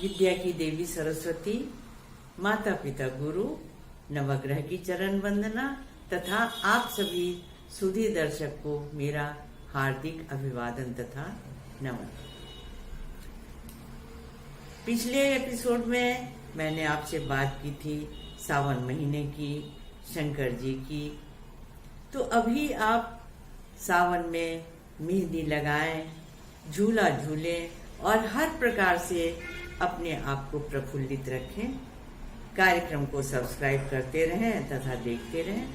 विद्या की देवी सरस्वती, माता पिता गुरु, नवग्रह की चरण वंदना तथा आप सभी सुधी दर्शक को मेरा हार्दिक अभिवादन तथा नमन। पिछले एपिसोड में मैंने आपसे बात की थी सावन महीने की, शंकर जी की। तो अभी आप सावन में मेहंदी लगाएं, झूला झूलें और हर प्रकार से अपने आप को प्रफुल्लित रखें। कार्यक्रम को सब्सक्राइब करते रहें तथा देखते रहें।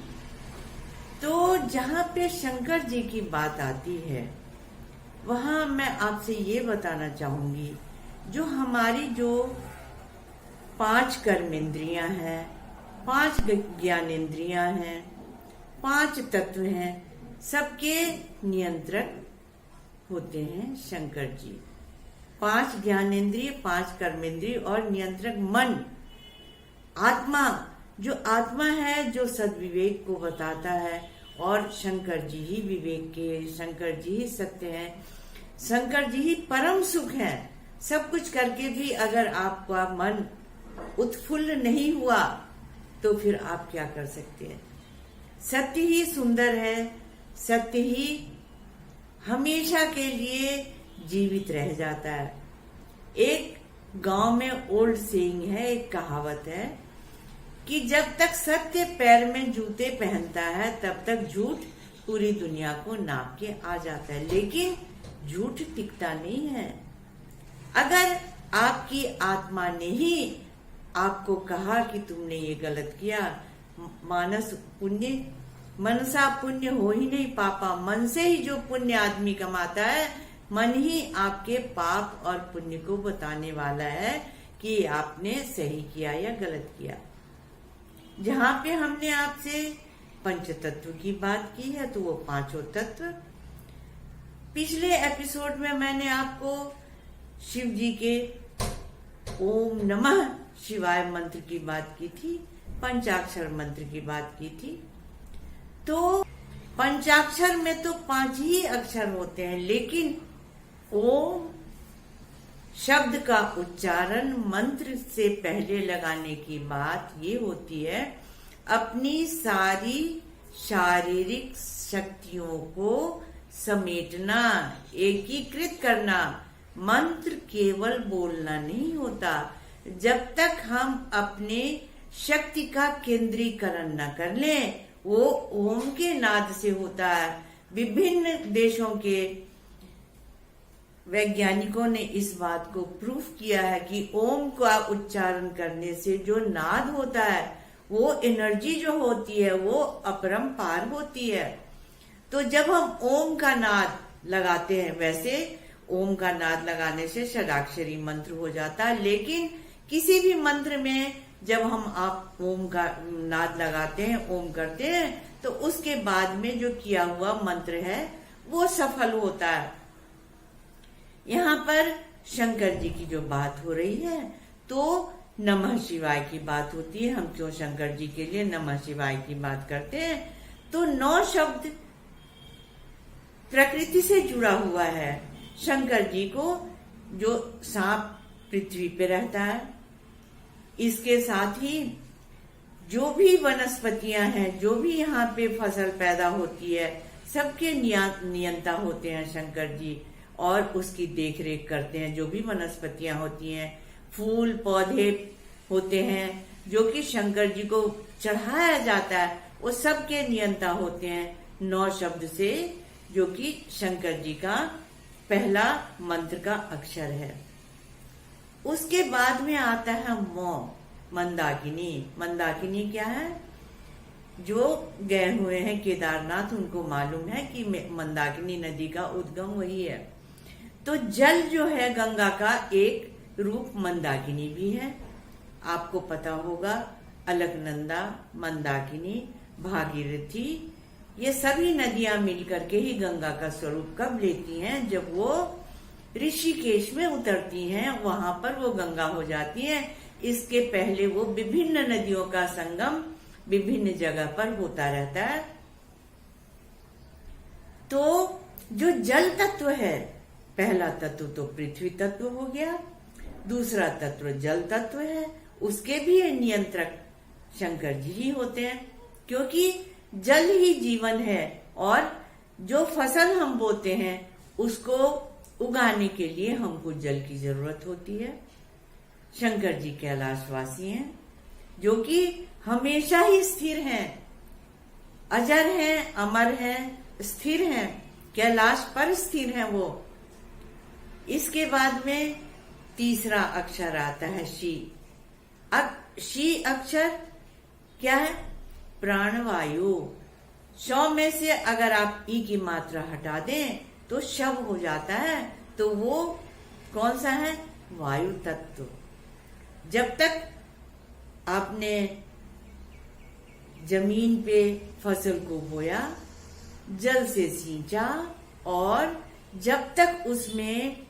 तो जहाँ पे शंकर जी की बात आती है, वहाँ मैं आपसे ये बताना चाहूंगी, जो हमारी जो 5 कर्मेंद्रियां हैं, 5 ज्ञानेंद्रियां हैं, 5 तत्व हैं, सबके नियंत्रक होते हैं शंकर जी। 5 ज्ञानेंद्रिय, 5 कर्मेंद्रिय और नियंत्रक मन, आत्मा, जो आत्मा है जो सद्विवेक को बताता है। और शंकर जी ही विवेक के, शंकर जी ही सत्य हैं, शंकर जी ही परम सुख है। सब कुछ करके भी अगर आपका मन उत्फुल्ल नहीं हुआ तो फिर आप क्या कर सकते हैं। सत्य ही सुंदर है, सत्य ही हमेशा के लिए जीवित रह जाता है। एक गांव में ओल्ड सेइंग है, एक कहावत है कि जब तक सत्य पैर में जूते पहनता है तब तक झूठ पूरी दुनिया को नाप के आ जाता है, लेकिन झूठ टिकता नहीं है। अगर आपकी आत्मा ने ही आपको कहा कि तुमने ये गलत किया, मानस पुण्य मनसा पुण्य हो ही नहीं पापा, मन से ही जो पुण्य आदमी कमाता है, मन ही आपके पाप और पुण्य को बताने वाला है कि आपने सही किया या गलत किया। जहाँ पे हमने आपसे पंचतत्व की बात की है, तो वो 5 तत्व। पिछले एपिसोड में मैंने आपको शिव जी के ओम नमः शिवाय मंत्र की बात की थी, पंचाक्षर मंत्र की बात की थी। तो पंचाक्षर में तो 5 ही अक्षर होते हैं, लेकिन ओम शब्द का उच्चारण मंत्र से पहले लगाने की बात ये होती है, अपनी सारी शारीरिक शक्तियों को समेटना, एकीकृत करना। मंत्र केवल बोलना नहीं होता। जब तक हम अपने शक्ति का केंद्रीकरण न कर लें, वो ओम के नाद से होता है। विभिन्न देशों के वैज्ञानिकों ने इस बात को प्रूफ किया है कि ओम का उच्चारण करने से जो नाद होता है, वो एनर्जी जो होती है वो अपरंपार होती है। तो जब हम ओम का नाद लगाते हैं, वैसे ओम का नाद लगाने से षडाक्षरी मंत्र हो जाता है, लेकिन किसी भी मंत्र में जब हम आप ओम का नाद लगाते हैं, ओम करते हैं, तो उसके बाद में जो किया हुआ मंत्र है वो सफल होता है। यहाँ पर शंकर जी की जो बात हो रही है, तो नमः शिवाय की बात होती है। हम क्यों शंकर जी के लिए नमः शिवाय की बात करते हैं? तो 9 शब्द प्रकृति से जुड़ा हुआ है। शंकर जी को जो सांप पृथ्वी पे रहता है, इसके साथ ही जो भी वनस्पतियां हैं, जो भी यहाँ पे फसल पैदा होती है, सबके नियंता होते हैं शंकर जी, और उसकी देखरेख करते हैं। जो भी वनस्पतियां होती हैं, फूल पौधे होते हैं, जो कि शंकर जी को चढ़ाया जाता है, वो सबके नियंता होते हैं 9 शब्द से, जो कि शंकर जी का पहला मंत्र का अक्षर है। उसके बाद में आता है मौ, मंदाकिनी। मंदाकिनी क्या है? जो गए हुए हैं केदारनाथ, उनको मालूम है कि मंदाकिनी नदी का उद्गम वही है। तो जल जो है गंगा का एक रूप मंदाकिनी भी है। आपको पता होगा, अलकनंदा, मंदाकिनी, भागीरथी, ये सभी नदियां मिलकर के ही गंगा का स्वरूप कब लेती हैं? जब वो ऋषिकेश में उतरती हैं, वहां पर वो गंगा हो जाती है। इसके पहले वो विभिन्न नदियों का संगम विभिन्न जगह पर होता रहता है। तो जो जल तत्व है, पहला तत्व तो पृथ्वी तत्व हो गया, दूसरा तत्व जल तत्व है, उसके भी नियंत्रक शंकर जी ही होते हैं, क्योंकि जल ही जीवन है और जो फसल हम बोते हैं उसको उगाने के लिए हमको जल की जरूरत होती है। शंकर जी कैलाशवासी हैं, जो कि हमेशा ही स्थिर हैं, अजर हैं, अमर हैं, स्थिर हैं, कैलाश पर स्थिर हैं वो। इसके बाद में तीसरा अक्षर आता है शी। अब शी अक्षर क्या है? प्राणवायु। 100 में से अगर आप ई की मात्रा हटा दें तो शव हो जाता है, तो वो कौन सा है? वायु तत्व। जब तक आपने जमीन पे फसल को बोया, जल से सींचा, और जब तक उसमें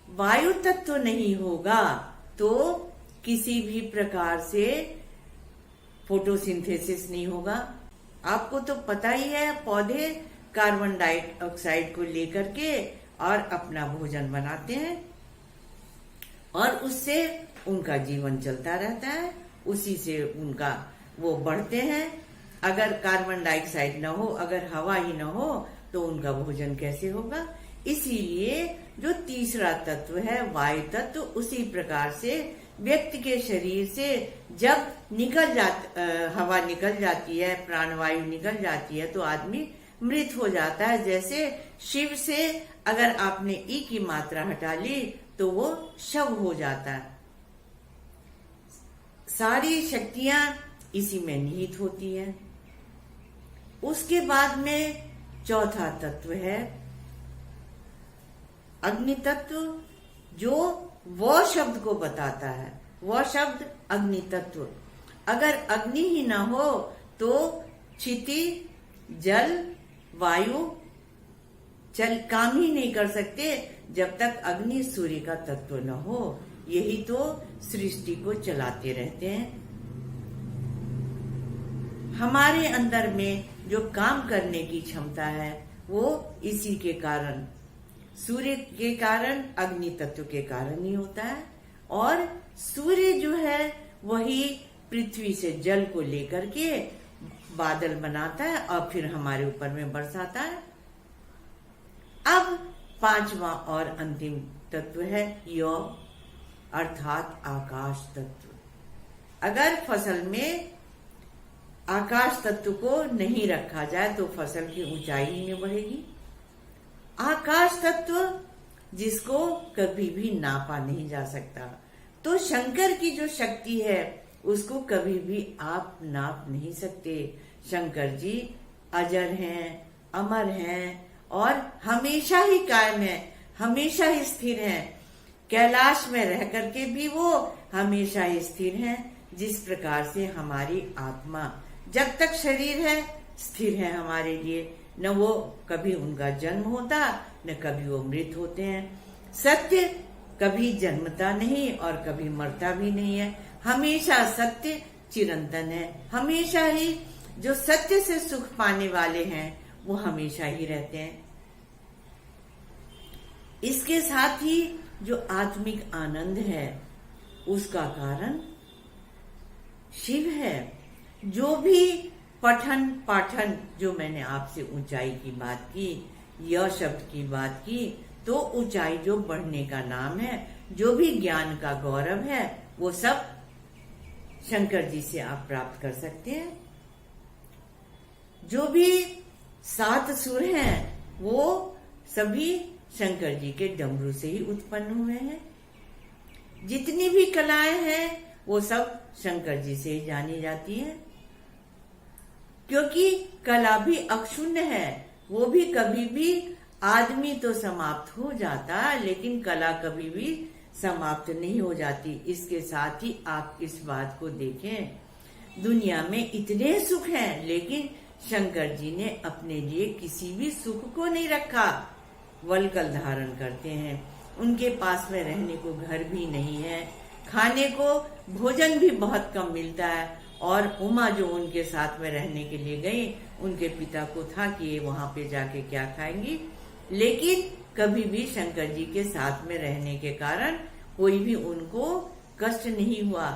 वायु तत्व नहीं होगा तो किसी भी प्रकार से फोटोसिंथेसिस नहीं होगा। आपको तो पता ही है, पौधे कार्बन डाइऑक्साइड को लेकर के और अपना भोजन बनाते हैं और उससे उनका जीवन चलता रहता है, उसी से उनका वो बढ़ते हैं। अगर कार्बन डाइऑक्साइड न हो, अगर हवा ही न हो, तो उनका भोजन कैसे होगा? इसीलिए जो तीसरा तत्व है वायु तत्व, उसी प्रकार से व्यक्ति के शरीर से जब हवा निकल जाती है, प्राणवायु निकल जाती है, तो आदमी मृत हो जाता है। जैसे शिव से अगर आपने ई की मात्रा हटा ली तो वो शव हो जाता है। सारी शक्तियां इसी में निहित होती हैं। उसके बाद में चौथा तत्व है अग्नि तत्व, जो वो शब्द को बताता है। वह शब्द अग्नि तत्व। अगर अग्नि ही ना हो तो क्षिति, जल, वायु चल काम ही नहीं कर सकते, जब तक अग्नि सूर्य का तत्व न हो। यही तो सृष्टि को चलाते रहते हैं। हमारे अंदर में जो काम करने की क्षमता है वो इसी के कारण, सूर्य के कारण, अग्नि तत्व के कारण ही होता है। और सूर्य जो है वही पृथ्वी से जल को लेकर के बादल बनाता है और फिर हमारे ऊपर में बरसाता है। अब पांचवा और अंतिम तत्व है यो, अर्थात आकाश तत्व। अगर फसल में आकाश तत्व को नहीं रखा जाए तो फसल की ऊंचाई ही नहीं बढ़ेगी। आकाश तत्व जिसको कभी भी नापा नहीं जा सकता, तो शंकर की जो शक्ति है उसको कभी भी आप नाप नहीं सकते। शंकर जी अजर हैं, अमर हैं और हमेशा ही कायम है, हमेशा ही स्थिर हैं। कैलाश में रह करके भी वो हमेशा ही स्थिर हैं। जिस प्रकार से हमारी आत्मा जब तक शरीर है स्थिर है हमारे लिए, न वो कभी उनका जन्म होता न कभी वो मृत होते हैं। सत्य कभी जन्मता नहीं और कभी मरता भी नहीं है, हमेशा सत्य चिरंतन है। हमेशा ही जो सत्य से सुख पाने वाले हैं वो हमेशा ही रहते हैं। इसके साथ ही जो आत्मिक आनंद है उसका कारण शिव है। जो भी पठन पाठन, जो मैंने आपसे ऊंचाई की बात की, यह शब्द की बात की, तो ऊंचाई जो बढ़ने का नाम है, जो भी ज्ञान का गौरव है, वो सब शंकर जी से आप प्राप्त कर सकते हैं। जो भी 7 सुर हैं वो सभी शंकर जी के डमरू से ही उत्पन्न हुए हैं। जितनी भी कलाएं हैं वो सब शंकर जी से ही जानी जाती है, क्योंकि कला भी अक्षुण्ण है। वो भी कभी भी, आदमी तो समाप्त हो जाता है लेकिन कला कभी भी समाप्त नहीं हो जाती। इसके साथ ही आप इस बात को देखें, दुनिया में इतने सुख हैं लेकिन शंकर जी ने अपने लिए किसी भी सुख को नहीं रखा। वलकल धारण करते हैं, उनके पास में रहने को घर भी नहीं है, खाने को भोजन भी बहुत कम मिलता है। और उमा जो उनके साथ में रहने के लिए गई, उनके पिता को था कि ये वहां पे जाके क्या खाएंगी, लेकिन कभी भी शंकर जी के साथ में रहने के कारण कोई भी उनको कष्ट नहीं हुआ,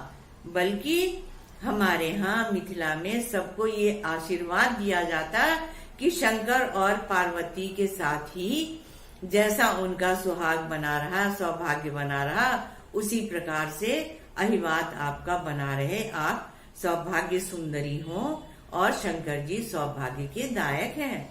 बल्कि हमारे यहाँ मिथिला में सबको ये आशीर्वाद दिया जाता कि शंकर और पार्वती के साथ ही जैसा उनका सुहाग बना रहा, सौभाग्य बना रहा, उसी प्रकार से अहिवात आपका बना रहे, आप सौभाग्य सुंदरी हो और शंकर जी सौभाग्य के दायक हैं।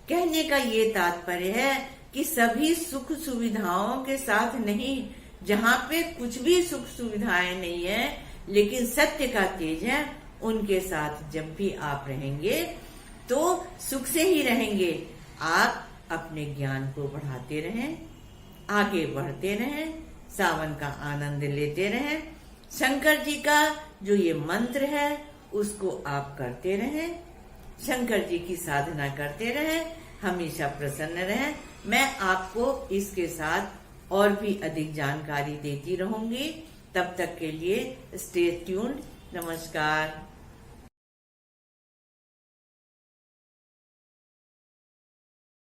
कहने का ये तात्पर्य है कि सभी सुख सुविधाओं के साथ नहीं, जहाँ पे कुछ भी सुख सुविधाएं नहीं है लेकिन सत्य का तेज है, उनके साथ जब भी आप रहेंगे तो सुख से ही रहेंगे। आप अपने ज्ञान को बढ़ाते रहें, आगे बढ़ते रहें, सावन का आनंद लेते रहें। शंकर जी का जो ये मंत्र है उसको आप करते रहें, शंकर जी की साधना करते रहें, हमेशा प्रसन्न रहें। मैं आपको इसके साथ और भी अधिक जानकारी देती रहूंगी। तब तक के लिए स्टे ट्यून्ड। नमस्कार।